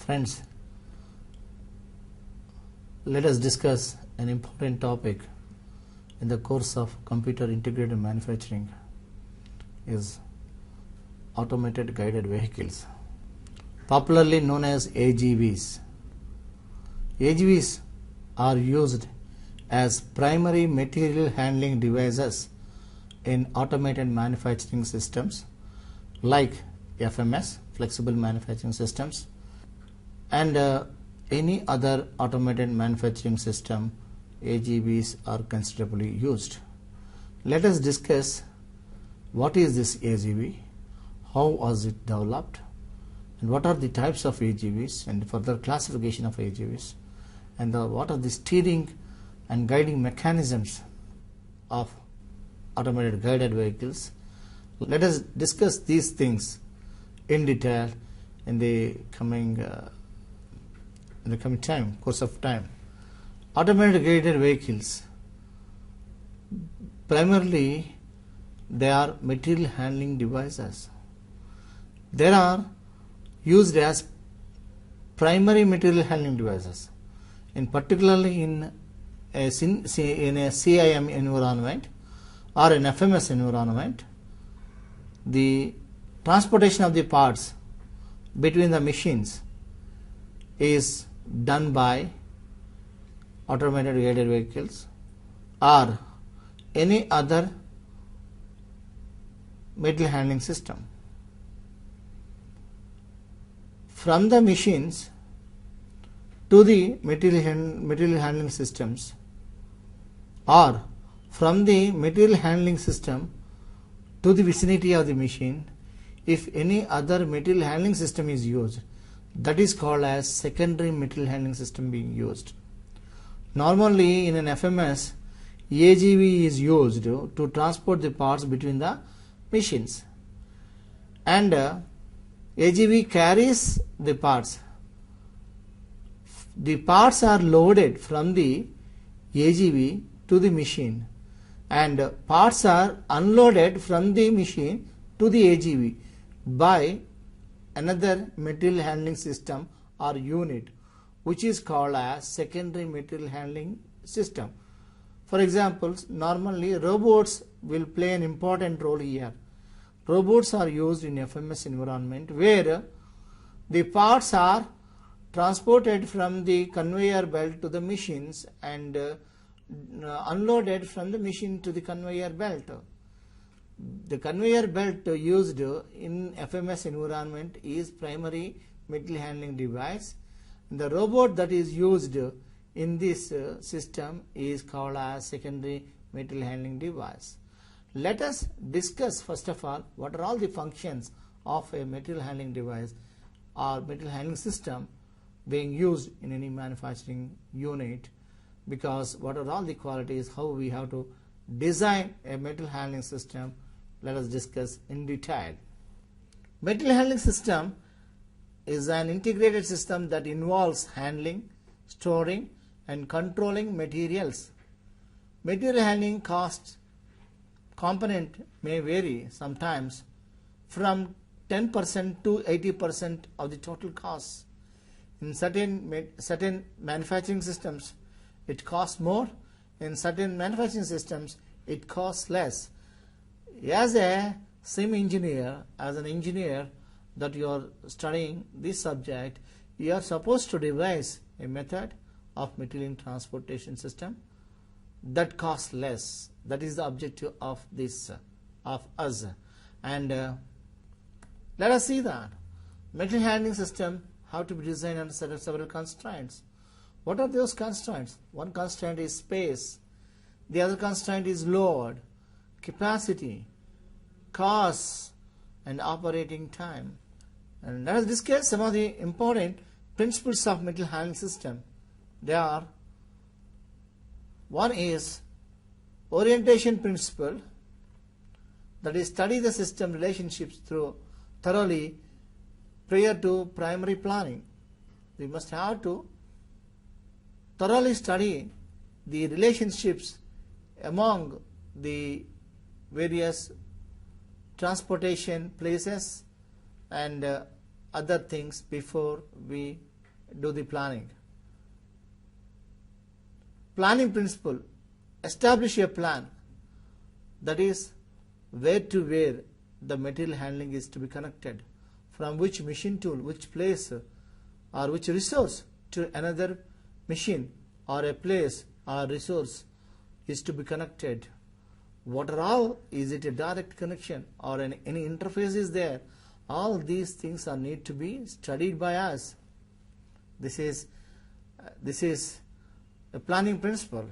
Friends, let us discuss an important topic in the course of computer integrated manufacturing is automated guided vehicles, popularly known as AGVs. AGVs are used as primary material handling devices in automated manufacturing systems like FMS, flexible manufacturing systems, and any other automated manufacturing system. AGVs are considerably used. Let us discuss what is this AGV, how was it developed, and what are the types of AGVs and further classification of AGVs, and what are the steering and guiding mechanisms of automated guided vehicles. Let us discuss these things in detail in the coming course of time. Automated guided vehicles, primarily they are material handling devices. They are used as primary material handling devices, in particularly in a CIM environment or an FMS environment. The transportation of the parts between the machines is done by automated guided vehicles or any other material handling system. From the machines to the material handling systems, or from the material handling system to the vicinity of the machine, if any other material handling system is used, that is called as secondary material handling system being used. Normally in an FMS, AGV is used to transport the parts between the machines, and AGV carries the parts. The parts are loaded from the AGV to the machine, and parts are unloaded from the machine to the AGV by another material handling system or unit, which is called as secondary material handling system. For example, normally robots will play an important role here. Robots are used in FMS environment where the parts are transported from the conveyor belt to the machines and unloaded from the machine to the conveyor belt. The conveyor belt used in FMS environment is primary material handling device. The robot that is used in this system is called as secondary material handling device. Let us discuss first of all what are all the functions of a material handling device or material handling system being used in any manufacturing unit, because what are all the qualities, how we have to design a material handling system. Let us discuss in detail. Material handling system is an integrated system that involves handling, storing and controlling materials. Material handling cost component may vary sometimes from 10% to 80% of the total cost. In certain manufacturing systems it costs more, in certain manufacturing systems it costs less. As a sim engineer, as an engineer that you are studying this subject, you are supposed to devise a method of material transportation system that costs less. That is the objective of this of us. And let us see that material handling system have to be designed under several constraints. What are those constraints? One constraint is space, the other constraint is load, capacity, cost and operating time. And let us discuss some of the important principles of material handling system. They are: one is orientation principle, that is study the system relationships thoroughly prior to primary planning. We must have to thoroughly study the relationships among the various transportation places and other things before we do the planning. Planning principle: establish a plan, that is where to where the material handling is to be connected, from which machine tool, which place or which resource to another machine or a place or resource is to be connected. What are all? Is it a direct connection or any interface is there? All these things are need to be studied by us. This is a planning principle.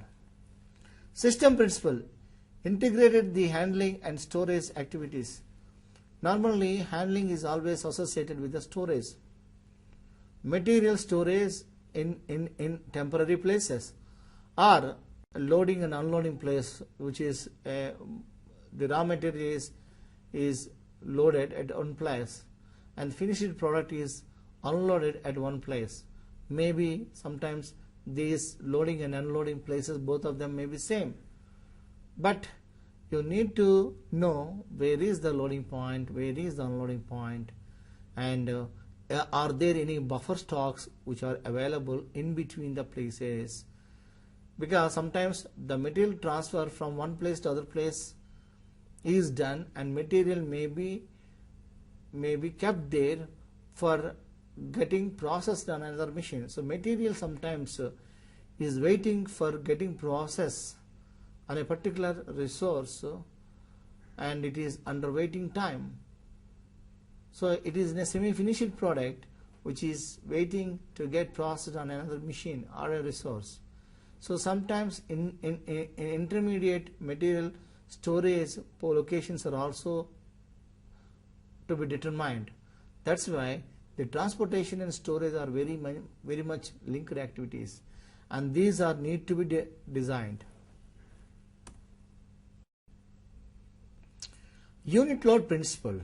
System principle: integrated the handling and storage activities. Normally, handling is always associated with the storage. Material storage in temporary places, or loading and unloading place, which is the raw material is loaded at one place and finished product is unloaded at one place. Maybe sometimes these loading and unloading places, both of them may be same, but you need to know where is the loading point, where is the unloading point, and are there any buffer stocks which are available in between the places, because sometimes the material transfer from one place to other place is done and material may be kept there for getting processed on another machine. So material sometimes is waiting for getting processed on a particular resource and it is under waiting time. So it is in a semi-finished product which is waiting to get processed on another machine or a resource. So sometimes in intermediate material storage locations are also to be determined. That's why the transportation and storage are very much linked activities, and these are need to be designed. Unit load principle: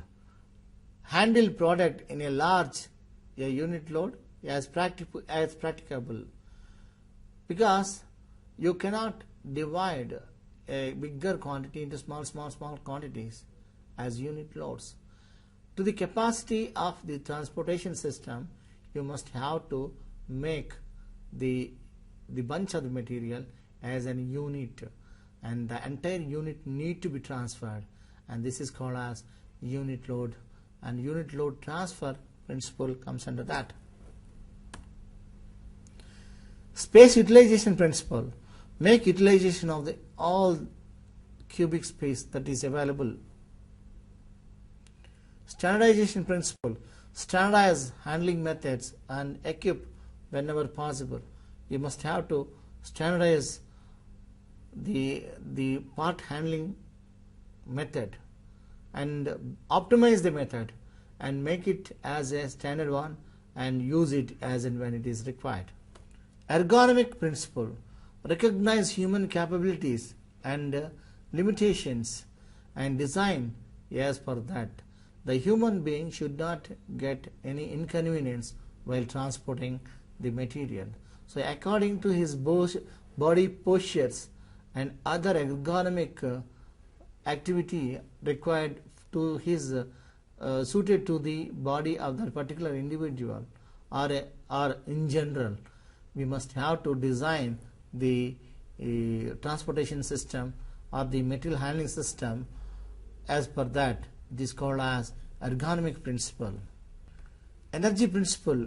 handle product in a large unit load as practicable, because you cannot divide a bigger quantity into small quantities as unit loads. To the capacity of the transportation system, you must have to make the bunch of the material as an unit, and the entire unit need to be transferred, and this is called as unit load, and unit load transfer principle comes under that. Space utilization principle: make utilization of the all cubic space that is available. Standardization principle: standardize handling methods and equip whenever possible. You must have to standardize the part handling method and optimize the method and make it as a standard one and use it as and when it is required. Ergonomic principle: recognize human capabilities and limitations and design as per that. The human being should not get any inconvenience while transporting the material. So according to his body postures and other ergonomic activity required to his suited to the body of that particular individual or in general, we must have to design the transportation system or the material handling system as per that. It is called as ergonomic principle. Energy principle: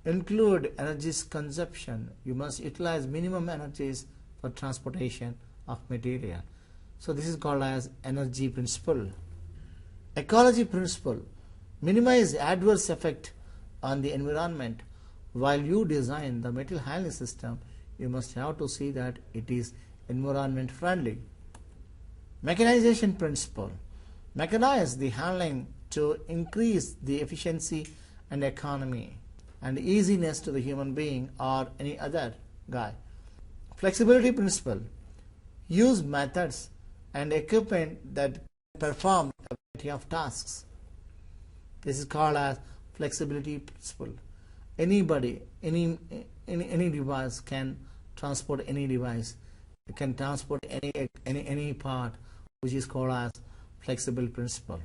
include energy consumption. You must utilize minimum energies for transportation of material. So this is called as energy principle. Ecology principle: minimize adverse effect on the environment. While you design the material handling system, you must have to see that it is environment friendly. Mechanization principle: mechanize the handling to increase the efficiency and economy and easiness to the human being or any other guy. Flexibility principle: use methods and equipment that perform a variety of tasks. This is called as flexibility principle. Anybody, any device can transport any device. It can transport any part, which is called as flexible principle.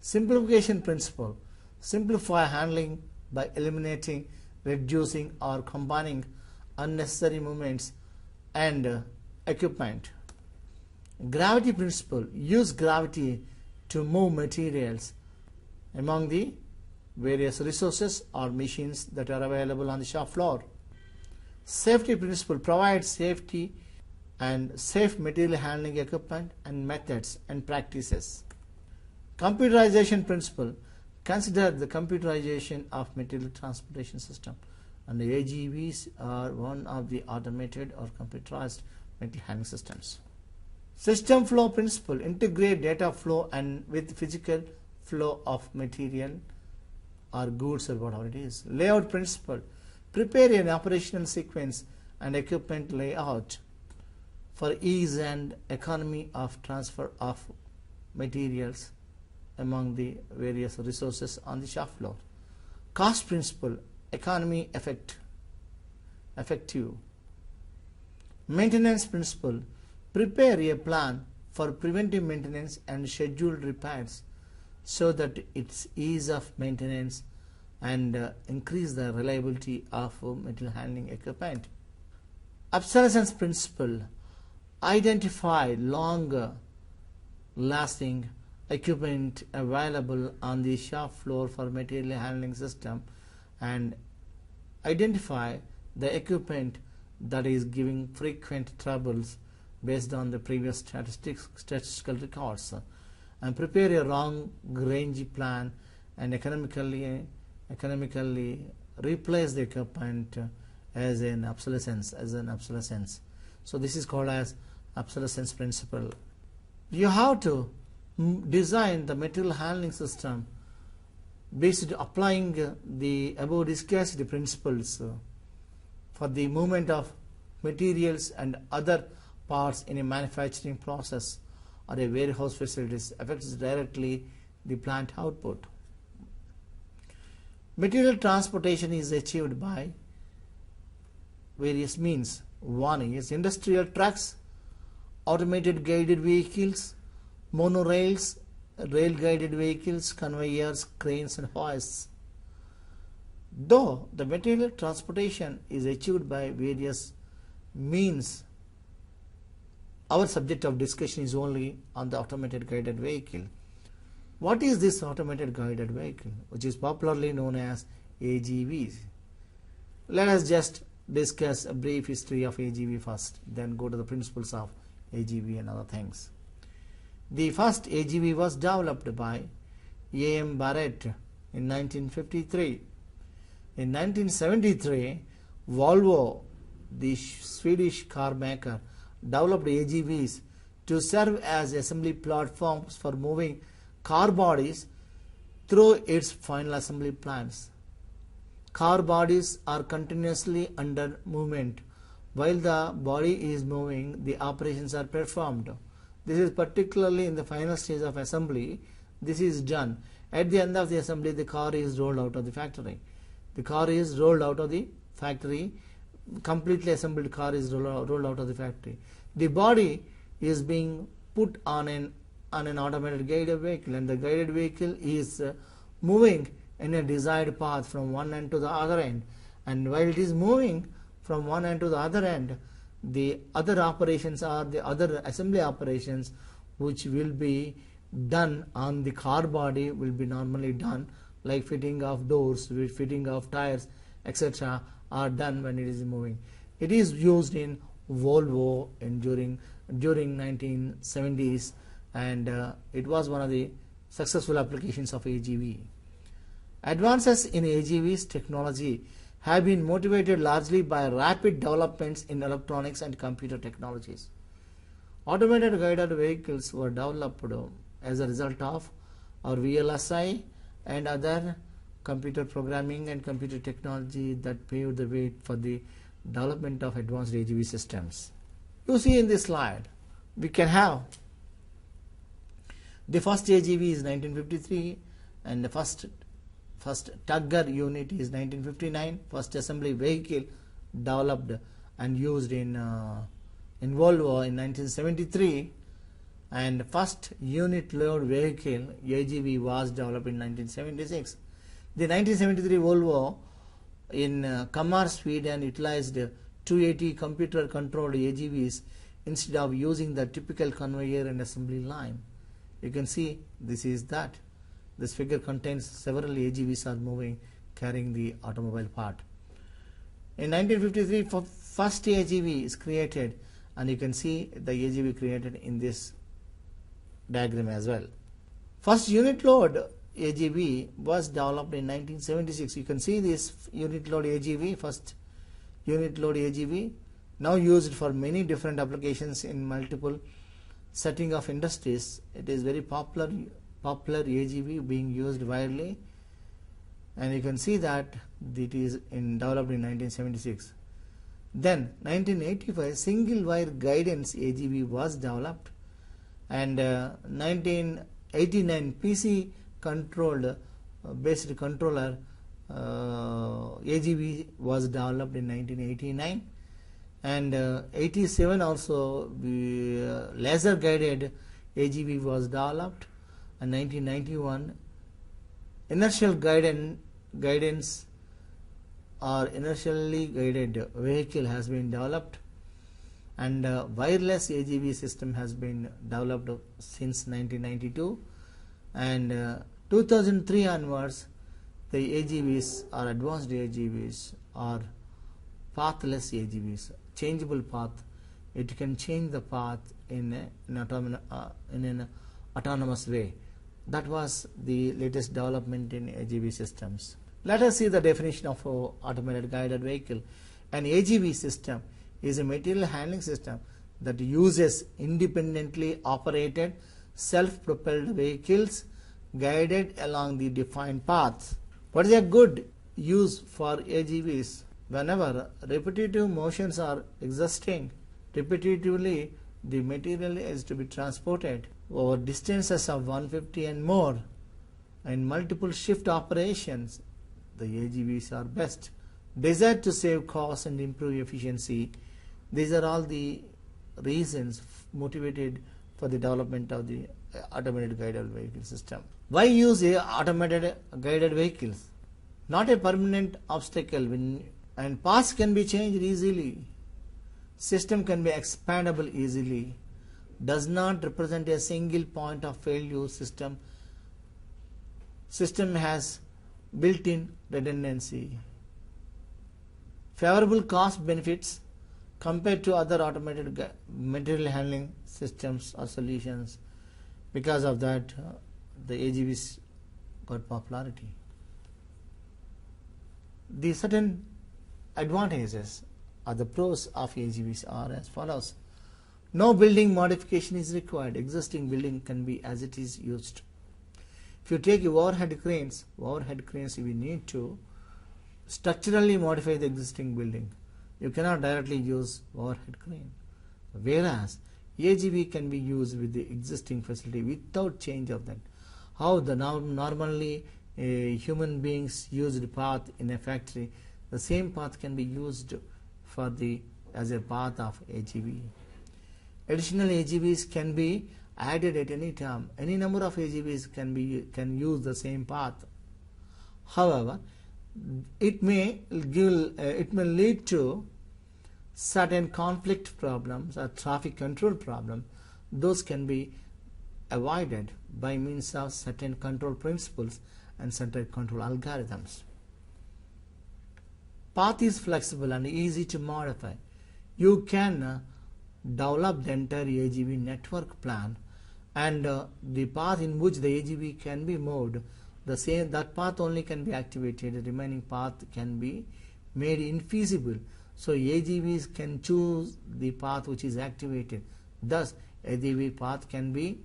Simplification principle: simplify handling by eliminating reducing or combining unnecessary movements and equipment. Gravity principle: use gravity to move materials among the various resources or machines that are available on the shop floor. Safety principle: provide safety and safe material handling equipment and methods and practices. Computerization principle: consider the computerization of material transportation system, and the Agvs are one of the automated or computerized material handling systems. System flow principle: integrate data flow and with physical flow of material or goods or whatever it is. Layout principle: prepare an operational sequence and equipment layout for ease and economy of transfer of materials among the various resources on the shop floor. Cost principle: economy effective. Maintenance principle: prepare a plan for preventive maintenance and scheduled repairs so that it's ease of maintenance and increase the reliability of material handling equipment. Obsolescence principle: identify longer lasting equipment available on the shop floor for material handling system and identify the equipment that is giving frequent troubles based on the previous statistical records, and prepare a long range plan and economically replace the equipment as an obsolescence. So this is called as obsolescence principle. You have to design the material handling system based applying the above discussed principles for the movement of materials and other parts in a manufacturing process or a warehouse facilities affects directly the plant output. Material transportation is achieved by various means. One is industrial trucks, automated guided vehicles, monorails, rail guided vehicles, conveyors, cranes and hoists. Though the material transportation is achieved by various means, our subject of discussion is only on the automated guided vehicle. What is this automated guided vehicle, which is popularly known as Agvs? Let us just discuss a brief history of Agv first, then go to the principles of Agv and other things. The first Agv was developed by A.M. Barrett in 1953. In 1973, Volvo, the Swedish car maker, developed Agvs to serve as assembly platforms for moving car bodies through its final assembly plants. Car bodies are continuously under movement. While the body is moving, the operations are performed. This is particularly in the final stage of assembly. This is done. At the end of the assembly, the car is rolled out of the factory. The car is rolled out of the factory. Completely assembled car is rolled out of the factory. The body is being put on an automated guided vehicle, and the guided vehicle is moving in a desired path from one end to the other end. And while it is moving from one end to the other end, the other operations are the other assembly operations which will be done on the car body will be normally done, like fitting of doors, fitting of tires, etc. are done when it is moving. It is used in Volvo during 1970s, and it was one of the successful applications of Agv. Advances in Agv's technology have been motivated largely by rapid developments in electronics and computer technologies. Automated guided vehicles were developed as a result of our VLSI and other computer programming and computer technology that paved the way for the development of advanced Agv systems. You see in this slide, we can have the first Agv is 1953 and the first tugger unit is 1959. First assembly vehicle developed and used in Volvo in 1973, and first unit load vehicle Agv was developed in 1976. The 1973 Volvo in command speed and utilized 280 computer controlled Agvs instead of using the typical conveyor and assembly line. You can see this is that. This figure contains several Agvs are moving, carrying the automobile part. In 1953, first Agv is created, and you can see the Agv created in this diagram as well. First unit load Agv was developed in 1976. You can see this unit load Agv, first unit load Agv, now used for many different applications in multiple setting of industries. It is very popular Agv being used widely, and you can see that it is developed in 1976. Then 1985 single wire guidance Agv was developed, and 1989 PC controlled based controller Agv was developed in 1989, and 87 also laser guided Agv was developed, and 1991 inertial guidance or inertially guided vehicle has been developed, and wireless Agv system has been developed since 1992, and 2003 onwards the Agvs or advanced Agvs are pathless Agvs, changeable path. It can change the path in an autonomous way. That was the latest development in Agv systems. Let us see the definition of an automated guided vehicle. An Agv system is a material handling system that uses independently operated self-propelled vehicles guided along the defined paths. What is a good use for Agvs? Whenever repetitive motions are existing, repetitively the material is to be transported over distances of 150 and more in multiple shift operations, the Agvs are best. Desired to save costs and improve efficiency. These are all the reasons motivated for the development of the automated guided vehicle system. Why use automated guided vehicles? Not a permanent obstacle, and paths can be changed easily. System can be expandable easily. Does not represent a single point of failure system. System has built-in redundancy. Favorable cost benefits compared to other automated material handling systems or solutions. Because of that, the Agvs got popularity. The certain advantages or the pros of Agvs are as follows. No building modification is required. Existing building can be as it is used. If you take overhead cranes we need to structurally modify the existing building. You cannot directly use overhead crane. Whereas Agv can be used with the existing facility without change of that. How the normally human beings used path in a factory, the same path can be used as a path of Agv. Additional Agvs can be added at any time. Any number of Agvs can use the same path. However, it may lead to certain conflict problems or traffic control problems. Those can be avoided by means of certain control principles and certain control algorithms. Path is flexible and easy to modify. You can develop the entire Agv network plan, and the path in which the Agv can be moved, that path only can be activated. The remaining path can be made infeasible. So Agvs can choose the path which is activated. Thus, Agv path can be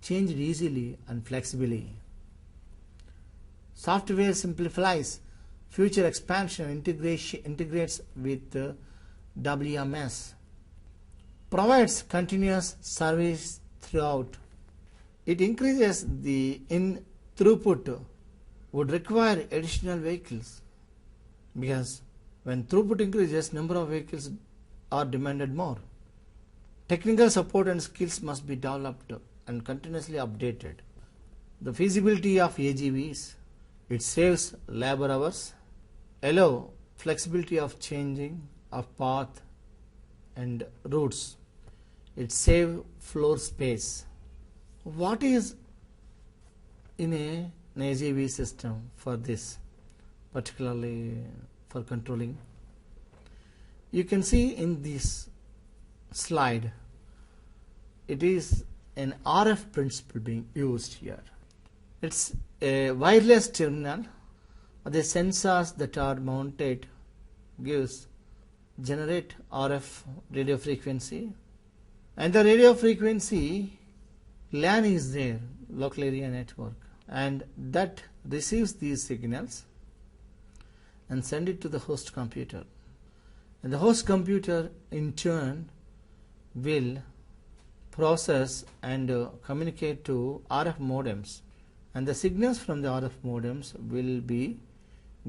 changed easily and flexibly. Software simplifies future expansion, integrates with WMS. Provides continuous service throughout. It increases the throughput, would require additional vehicles, because when throughput increases, number of vehicles are demanded more. Technical support and skills must be developed and continuously updated. The feasibility of Agvs, it saves labor hours, allow flexibility of changing of path and routes. It saves floor space. What is in an Agv system for this, particularly for controlling? You can see in this slide, it is an RF principle being used here. It's a wireless terminal. The sensors that are mounted generate RF radio frequency, and the radio frequency LAN is there, local area network, and that receives these signals and send it to the host computer, and the host computer in turn will process and communicate to RF modems, and the signals from the RF modems will be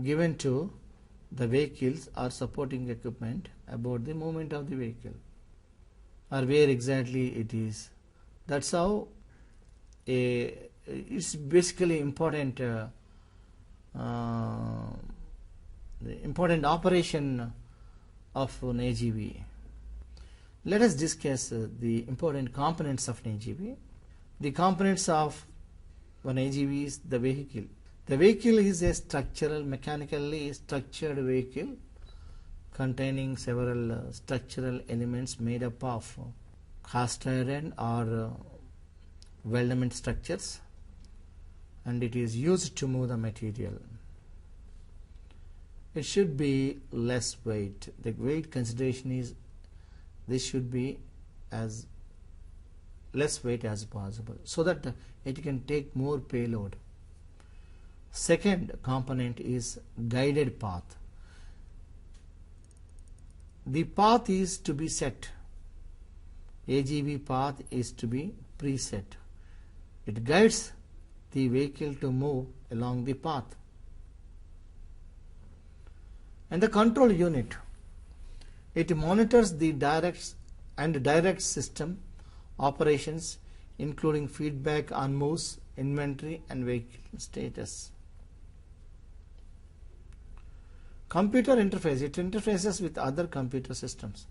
given to the vehicles or supporting equipment about the movement of the vehicle or where exactly it is. That's how it's basically important the important operation of an Agv. Let us discuss the important components of an Agv. The components of an Agv is the vehicle. The vehicle is a mechanically structured vehicle containing several structural elements made up of cast iron or weldment structures, and it is used to move the material. It should be less weight. The weight consideration is this should be as less weight as possible so that it can take more payload. Second component is guided path. The path is to be set. Agv path is to be preset. It guides the vehicle to move along the path. And the control unit, it monitors the direct system operations, including feedback on moves, inventory, and vehicle status. Computer interface, it interfaces with other computer systems.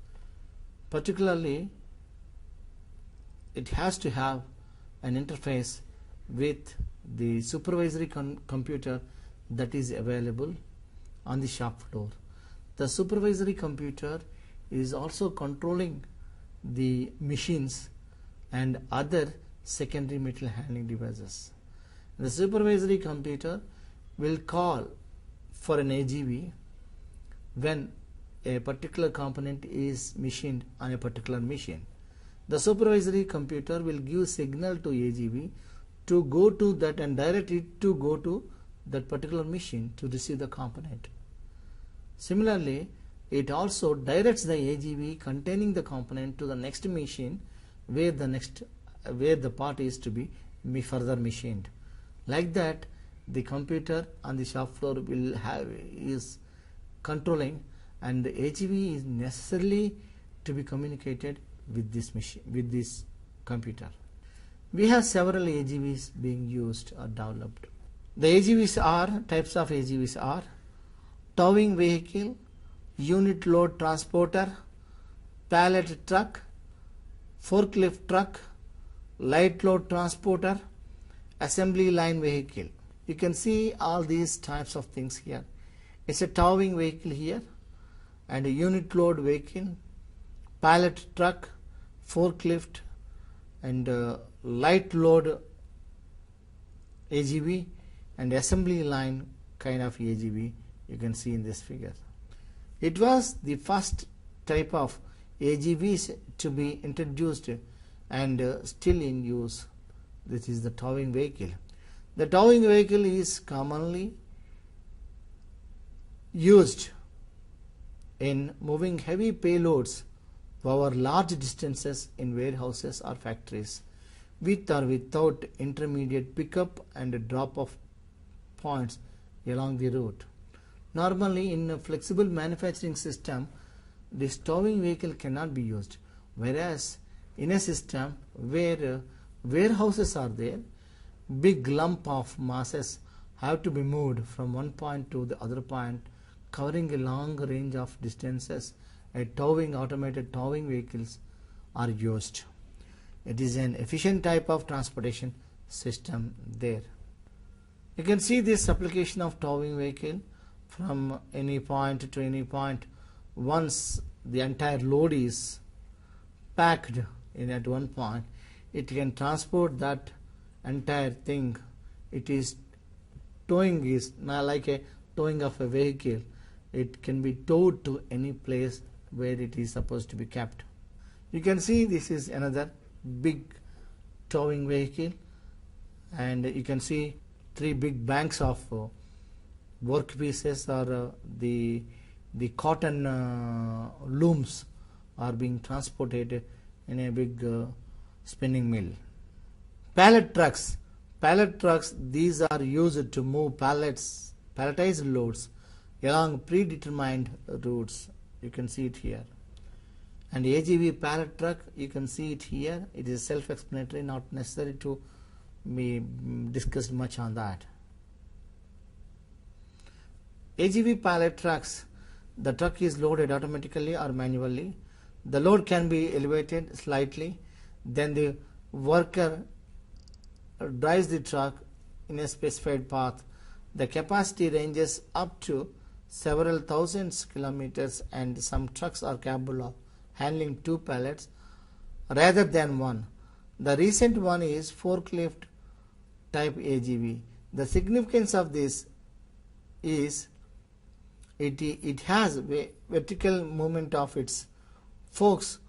Particularly, it has to have an interface with the supervisory computer that is available on the shop floor. The supervisory computer is also controlling the machines and other secondary material handling devices. The supervisory computer will call for an Agv when a particular component is machined on a particular machine. The supervisory computer will give signal to Agv to go to that and direct it to go to that particular machine to receive the component. Similarly, it also directs the Agv containing the component to the next machine where the part is to be further machined. Like that, the computer on the shop floor is controlling, and the Agv is necessarily to be communicated with this machine, with this computer. We have several Agvs being used or developed. The types of Agvs are towing vehicle, unit load transporter, pallet truck, forklift truck, light load transporter, assembly line vehicle. You can see all these types of things here. It's a towing vehicle here, and a unit load vehicle, pallet truck, forklift, and light load Agv, and assembly line kind of Agv you can see in this figure. It was the first type of Agvs to be introduced and still in use. This is the towing vehicle. The towing vehicle is commonly used in moving heavy payloads over large distances in warehouses or factories, with or without intermediate pickup and drop-off points along the route. Normally, in a flexible manufacturing system, this towing vehicle cannot be used, whereas in a system where warehouses are there, big lump of masses have to be moved from one point to the other point covering a long range of distances. Automated towing vehicles are used. It is an efficient type of transportation system there. You can see this application of towing vehicle from any point to any point. Once the entire load is packed in at one point, it can transport that entire thing. It is towing is not like a towing of a vehicle. It can be towed to any place where it is supposed to be kept. You can see this is another big towing vehicle, and you can see three big banks of work pieces, or the cotton looms are being transported in a big spinning mill. Pallet trucks. Pallet trucks, these are used to move palletized loads along predetermined routes. You can see it here. And Agv pallet truck, you can see it here. It is self-explanatory, not necessary to be discussed much on that. Agv pallet trucks, the truck is loaded automatically or manually. The load can be elevated slightly, then the worker drives the truck in a specified path. The capacity ranges up to several thousands kilometers, and some trucks are capable of handling 2 pallets rather than 1. The recent one is forklift type Agv. The significance of this is it has vertical movement of its forks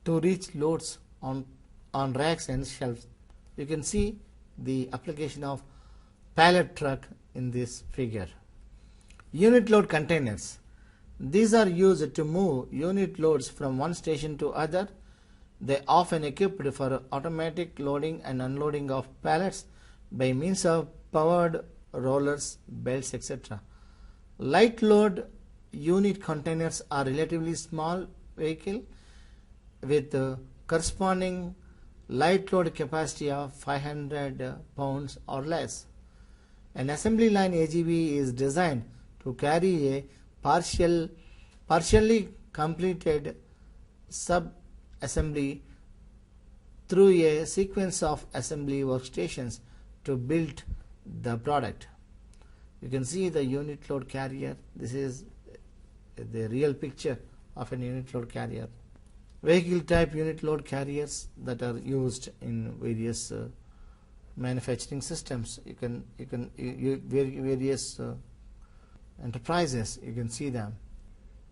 to reach loads on racks and shelves. You can see the application of pallet truck in this figure. Unit load containers. These are used to move unit loads from one station to other. They are often equipped for automatic loading and unloading of pallets by means of powered rollers, belts, etc. Light load unit containers are relatively small vehicle with corresponding light load capacity of 500 pounds or less. An assembly line Agv is designed to carry a partially completed sub-assembly through a sequence of assembly workstations to build the product. You can see the unit load carrier. This is the real picture of an unit load carrier. Vehicle type unit load carriers that are used in various manufacturing systems. Various enterprises, you can see them.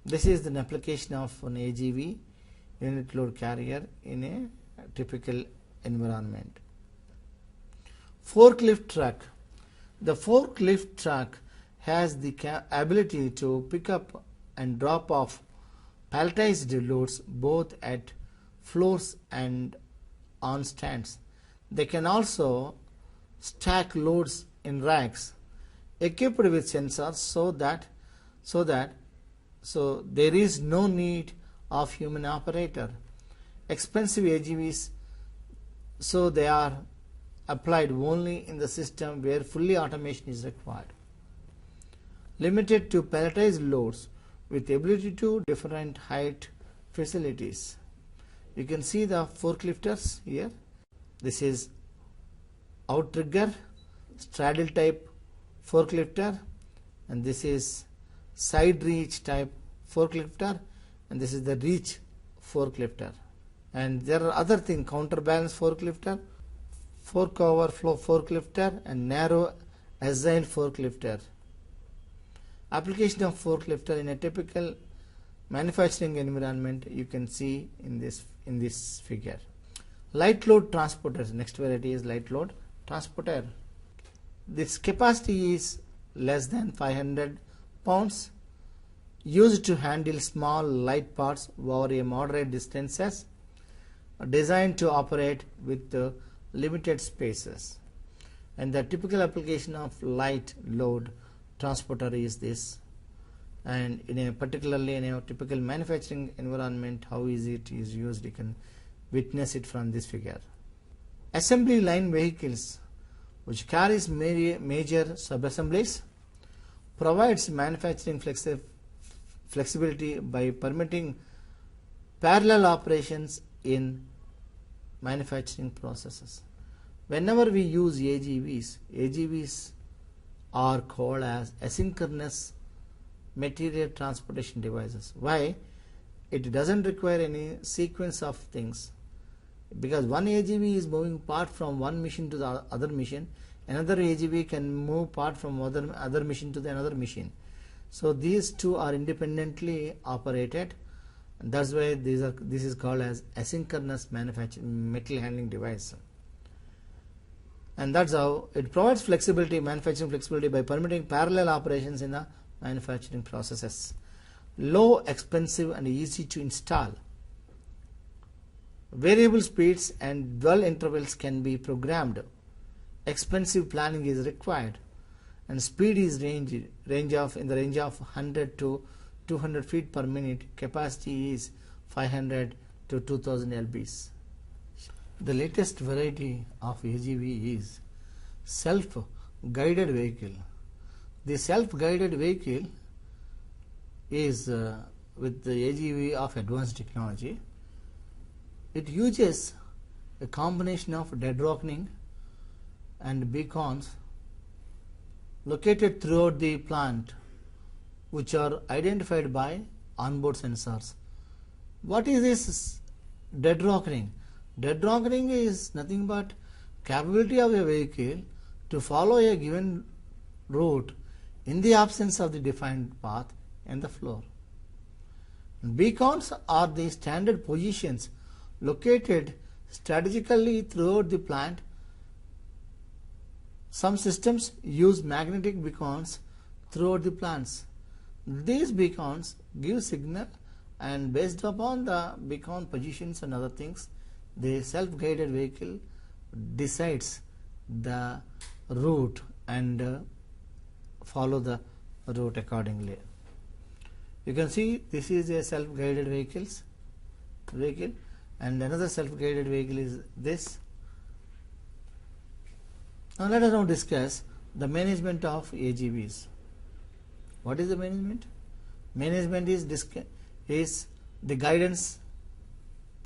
This is an application of an Agv unit load carrier in a typical environment. Forklift truck. The forklift truck has the ability to pick up and drop off palletized loads both at floors and on stands. They can also stack loads in racks equipped with sensors so there is no need of human operator. Expensive Agvs, so they are applied only in the system where fully automation is required. Limited to palletized loads with ability to different height facilities. You can see the forklifters here. This is outrigger straddle type forklifter, and this is side reach type forklifter, and this is the reach forklifter. And there are other things: counterbalance forklifter, fork overflow forklifter, and narrow aisle forklifter. Application of forklifter in a typical manufacturing environment you can see in this figure. Light load transporters. Next variety is light load transporter. This capacity is less than 500 pounds, used to handle small light parts over a moderate distances, designed to operate with limited spaces. And the typical application of light load transporter is this, and particularly in a typical manufacturing environment, how easy it is used, you can witness it from this figure. Assembly line vehicles, which carries major sub-assemblies, provides manufacturing flexibility by permitting parallel operations in manufacturing processes. Whenever we use AGVs are called as asynchronous material transportation devices. Why? It doesn't require any sequence of things, because one AGV is moving part from one machine to the other machine, another AGV can move part from other machine to the another machine. So these two are independently operated, and that's why this is called as asynchronous material handling device. And that's how it provides flexibility, manufacturing flexibility, by permitting parallel operations in the manufacturing processes. Low, expensive and easy to install. Variable speeds and dwell intervals can be programmed. Expensive planning is required, and speed is in the range of 100 to 200 feet per minute. Capacity is 500 to 2000 lbs. The latest variety of AGV is self-guided vehicle. The self-guided vehicle is with the AGV of advanced technology. It uses a combination of dead reckoning and beacons located throughout the plant, which are identified by onboard sensors. What is this dead reckoning? Dead reckoning is nothing but capability of a vehicle to follow a given route in the absence of the defined path and the floor. Beacons are the standard positions located strategically throughout the plant. Some systems use magnetic beacons throughout the plants. These beacons give signal, and based upon the beacon positions and other things, the self-guided vehicle decides the route and follow the route accordingly. You can see this is a self-guided vehicle, and another self-guided vehicle is this. Now let us now discuss the management of AGVs. What is the management? Management is the guidance,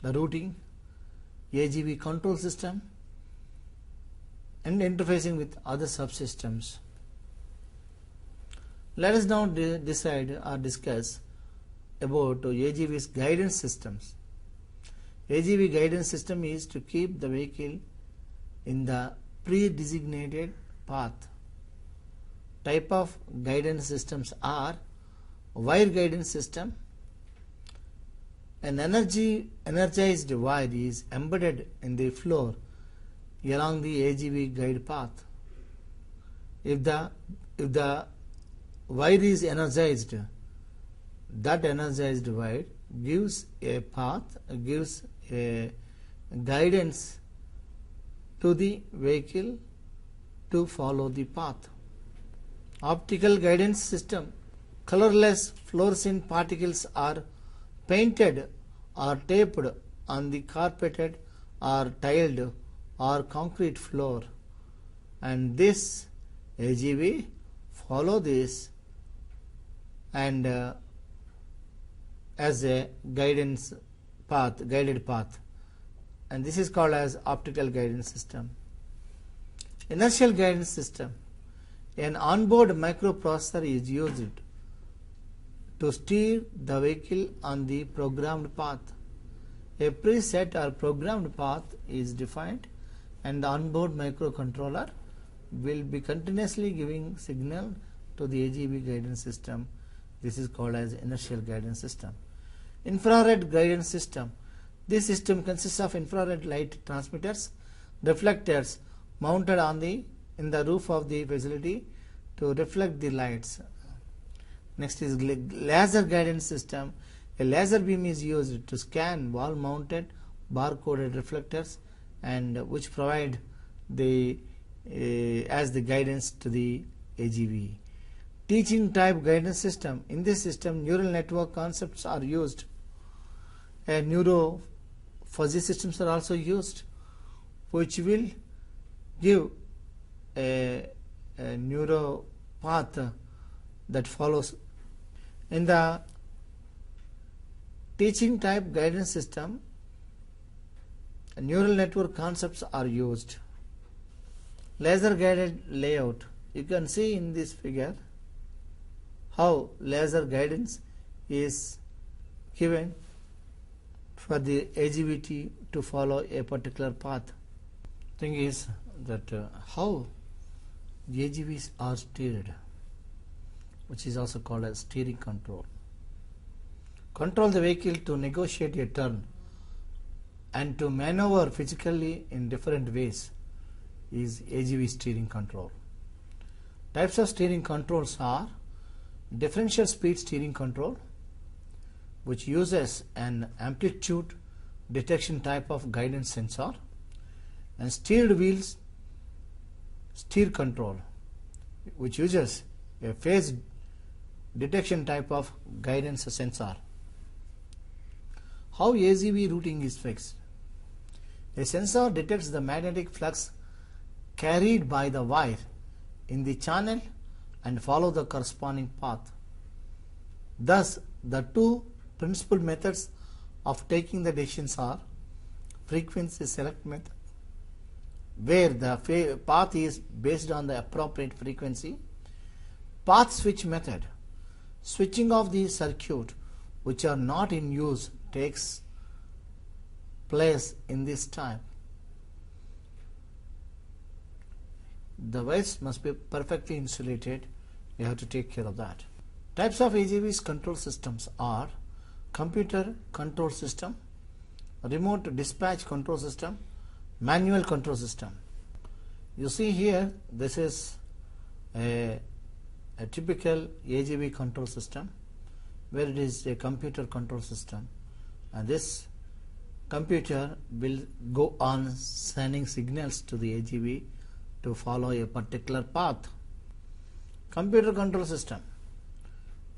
the routing, Agv control system, and interfacing with other subsystems. Let us now decide or discuss about Agv's guidance systems. Agv guidance system is to keep the vehicle in the pre-designated path. Type of guidance systems are wire guidance system. An energized wire is embedded in the floor along the Agv guide path. If the wire is energized, that energized wire gives a path, gives a guidance to the vehicle to follow the path. Optical guidance system. Colorless fluorescent particles are painted or taped on the carpeted or tiled or concrete floor, and this Agv follow this and as a guided path, and this is called as optical guidance system. Inertial guidance system. An onboard microprocessor is used to steer the vehicle on the programmed path. A preset or programmed path is defined, and the onboard microcontroller will be continuously giving signal to the Agv guidance system. This is called as inertial guidance system. Infrared guidance system. This system consists of infrared light transmitters, reflectors mounted in the roof of the facility to reflect the lights. Next is laser guidance system. A laser beam is used to scan wall mounted barcoded reflectors, and which provide as the guidance to the Agv. Teaching type guidance system. In this system, neural network concepts are used. Neuro fuzzy systems are also used, which will give a neuro path that follows. In the teaching type guidance system, neural network concepts are used. Laser guided layout. You can see in this figure how laser guidance is given for the AGVT to follow a particular path. Thing is that how the AGVs are steered, which is also called as steering control. Control the vehicle to negotiate a turn and to maneuver physically in different ways is AGV steering control. Types of steering controls are differential speed steering control, which uses an amplitude detection type of guidance sensor, and steered wheels steer control, which uses a phase detection type of guidance sensor. How AGV routing is fixed? A sensor detects the magnetic flux carried by the wire in the channel and follow the corresponding path. Thus, the two principal methods of taking the decisions are frequency select method, where the path is based on the appropriate frequency; path switch method, switching off the circuit which are not in use takes place in this type. The wires must be perfectly insulated. You have to take care of that. Types of AGV's control systems are computer control system, remote dispatch control system, manual control system. You see here, this is a typical AGV control system where it is a computer control system, and this computer will go on sending signals to the AGV to follow a particular path. Computer control system.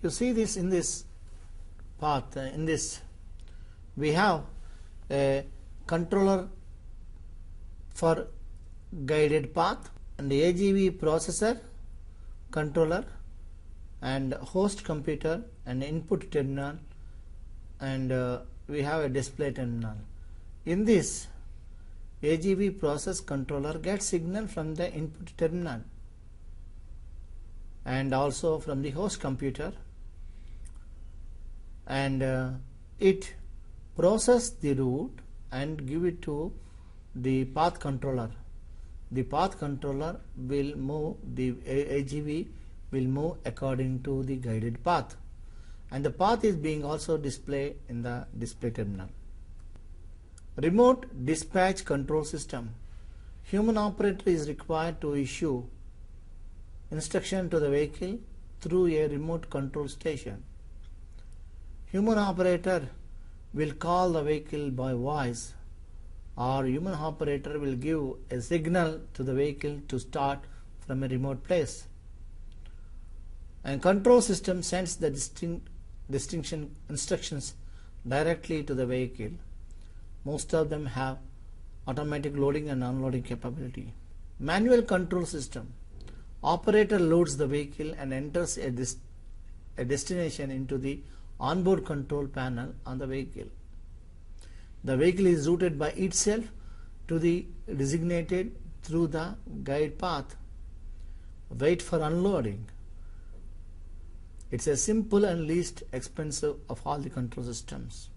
You see this in this path. In this we have a controller for guided path, and the AGV processor, controller, and host computer, and input terminal, and we have a display terminal. In this AGV process controller gets signal from the input terminal and also from the host computer, and it process the route and give it to the path controller. The path controller will move, the AGV will move according to the guided path, and the path is being also displayed in the display terminal. Remote dispatch control system. Human operator is required to issue instruction to the vehicle through a remote control station. Human operator will call the vehicle by voice, or human operator will give a signal to the vehicle to start from a remote place. And control system sends the distinction instructions directly to the vehicle. Most of them have automatic loading and unloading capability. Manual control system. Operator loads the vehicle and enters a destination into the onboard control panel on the vehicle. The vehicle is routed by itself to the designated through the guide path. Wait for unloading. It's a simple and least expensive of all the control systems.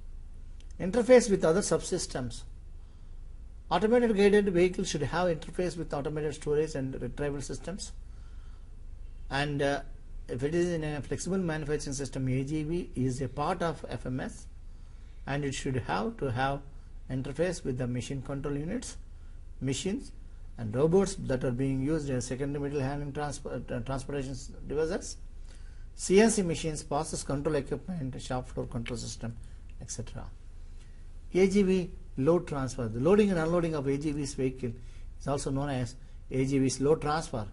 Interface with other subsystems. Automated guided vehicles should have interface with automated storage and retrieval systems. And if it is in a flexible manufacturing system, AGV is a part of FMS, and it should have to have interface with the machine control units, machines, and robots that are being used in secondary material handling transportation devices, CNC machines, process control equipment, shop floor control system, etc. Agv load transfer. The loading and unloading of AGV's vehicle is also known as AGV's load transfer.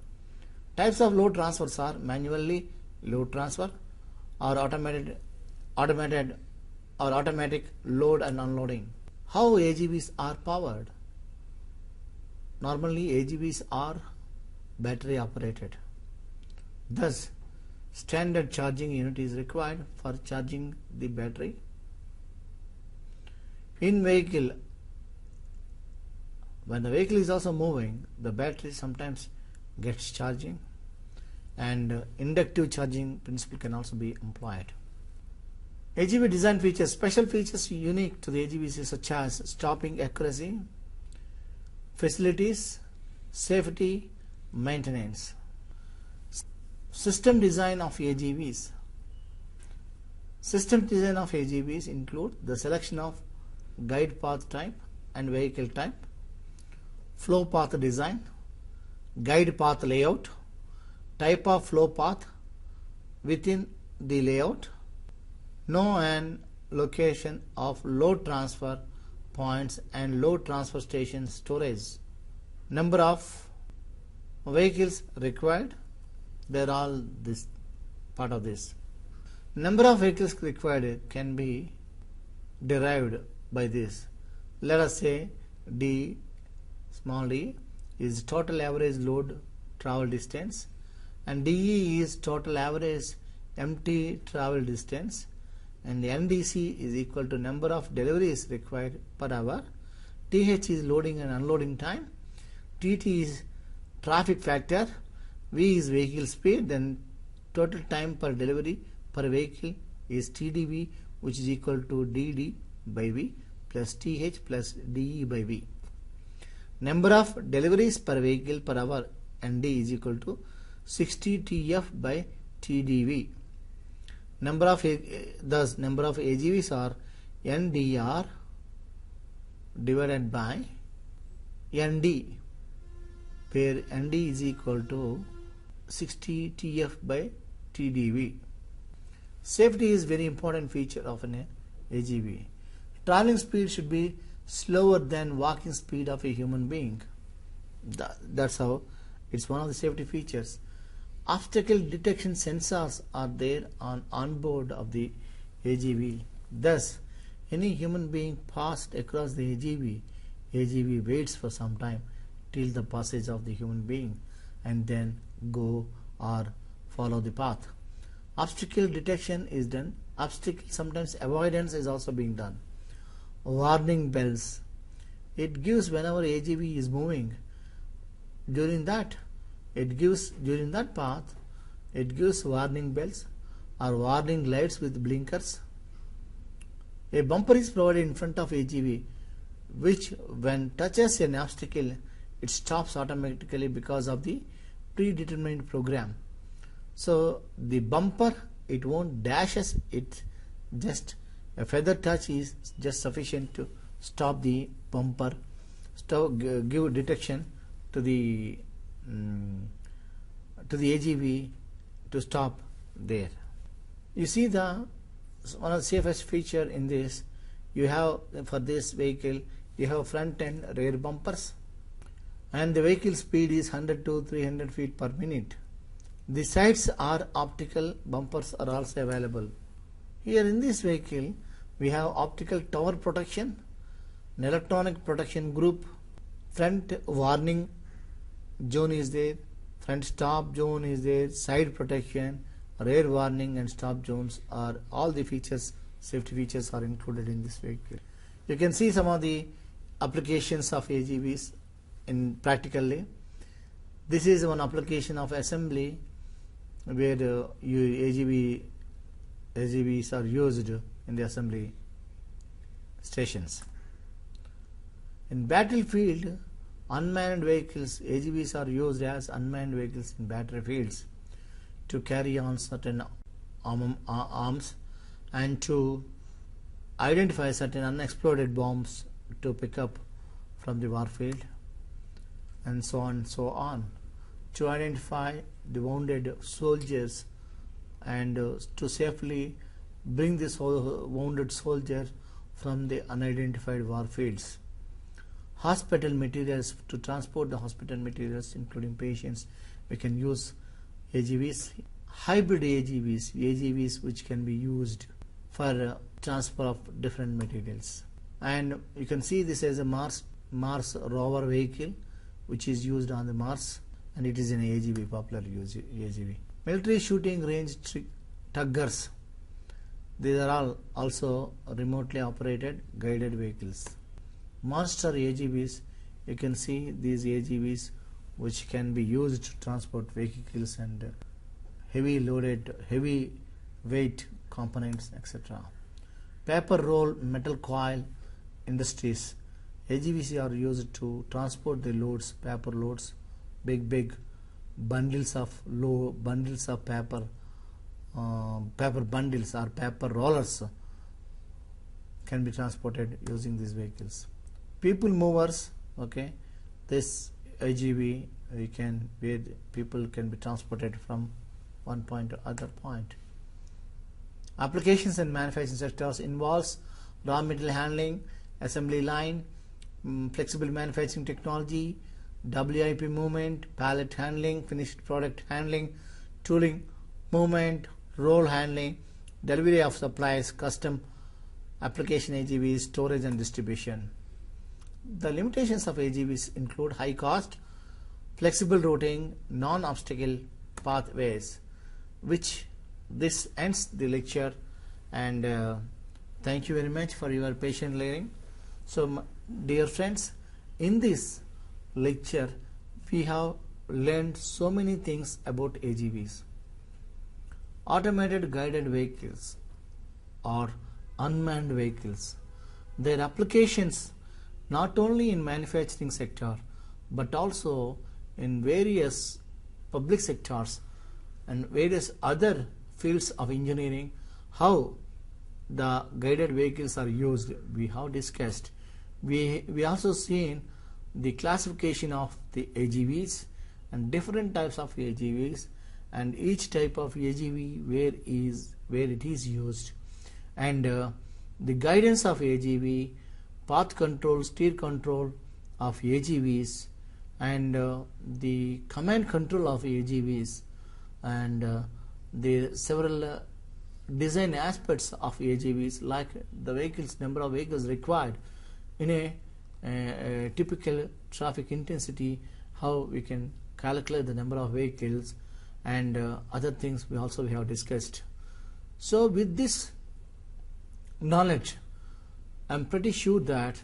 Types of load transfers are manually load transfer or automatic load and unloading. How AGVs are powered? Normally AGVs are battery operated. Thus, standard charging unit is required for charging the battery. In vehicle, when the vehicle is also moving, the battery sometimes gets charging, and inductive charging principle can also be employed. Agv design features, special features unique to the Agvs such as stopping accuracy, facilities, safety, maintenance. System design of Agvs. System design of Agvs include the selection of guide path type and vehicle type, flow path design, guide path layout, type of flow path within the layout, know and location of load transfer points and load transfer station storage, number of vehicles required. They're all this part of this. Number of vehicles required can be derived by this. Let us say D, small d, is total average load travel distance, and DE is total average empty travel distance, and NDC is equal to number of deliveries required per hour. TH is loading and unloading time. TT is traffic factor. V is vehicle speed. Then total time per delivery per vehicle is TDV, which is equal to DD by V plus TH plus DE by V. Number of deliveries per vehicle per hour, ND, is equal to 60 TF by TDV. Number of Agvs are NDR divided by ND, where ND is equal to 60 TF by TDV. Safety is very important feature of an Agv. Traveling speed should be slower than walking speed of a human being. That's how it's one of the safety features. Obstacle detection sensors are there on board of the Agv. Thus, any human being passed across the Agv waits for some time till the passage of the human being and then go or follow the path. Obstacle detection is done. Obstacle, sometimes avoidance is also being done. Warning bells. It gives whenever Agv is moving. During that path, it gives warning bells or warning lights with blinkers. A bumper is provided in front of Agv, which when touches an obstacle, it stops automatically because of the predetermined program. So the bumper, it won't dash us, it just a feather touch is just sufficient to stop the bumper, give detection to the Agv to stop there. You see, one of the safest feature in this, you have for this vehicle, you have front and rear bumpers, and the vehicle speed is 100 to 300 feet per minute. The sides are optical, bumpers are also available. Here in this vehicle, we have optical tower protection, an electronic protection group, front warning zone is there, front stop zone is there, side protection, rear warning and stop zones are all the features, safety features are included in this vehicle. You can see some of the applications of Agvs in practically. This is one application of assembly where Agvs are used in the assembly stations. In battlefield, unmanned vehicles, Agvs are used as unmanned vehicles in battlefields to carry on certain arms and to identify certain unexploded bombs to pick up from the warfield, and so on and so on, to identify the wounded soldiers and to safely bring this wounded soldier from the unidentified warfields. Hospital materials, to transport the hospital materials including patients, we can use Agvs. Hybrid Agvs which can be used for transfer of different materials. And you can see this as a Mars rover vehicle which is used on the Mars, and it is an Agv, popular use Agv. Military shooting range tuggers. These are all also remotely operated guided vehicles. Monster AGVs, you can see these AGVs which can be used to transport vehicles and heavy weight components, etc. Paper roll metal coil industries. AGVs are used to transport the loads, paper loads, big bundles of paper, paper bundles or paper rollers can be transported using these vehicles. People movers, okay, this AGV where people can be transported from one point to other point. Applications in manufacturing sectors involves raw material handling, assembly line, flexible manufacturing technology, WIP movement, pallet handling, finished product handling, tooling movement, roll handling, delivery of supplies, custom application AGVs, storage and distribution. The limitations of AGVs include high cost, flexible routing, non-obstacle pathways. Which this ends the lecture, and thank you very much for your patient hearing. So dear friends, in this lecture we have learned so many things about AGVs. Automated guided vehicles or unmanned vehicles, their applications not only in manufacturing sector but also in various public sectors and various other fields of engineering. How the guided vehicles are used, we have discussed. We also seen the classification of the AGVs and different types of AGVs, and each type of AGV where it is used, and the guidance of AGV, path control, steer control of AGVs, and the command control of AGVs, and the several design aspects of AGVs, like the vehicles, number of vehicles required in a typical traffic intensity, how we can calculate the number of vehicles, and other things we have discussed. So with this knowledge, I am pretty sure that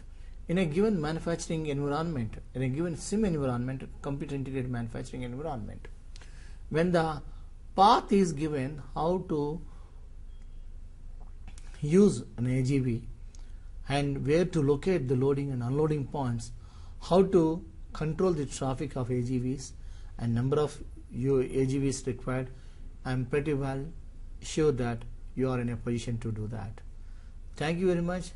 in a given manufacturing environment, in a given SIM environment, computer integrated manufacturing environment, when the path is given, how to use an AGV and where to locate the loading and unloading points, how to control the traffic of AGVs and number of AGVs required, I am pretty well sure that you are in a position to do that. Thank you very much.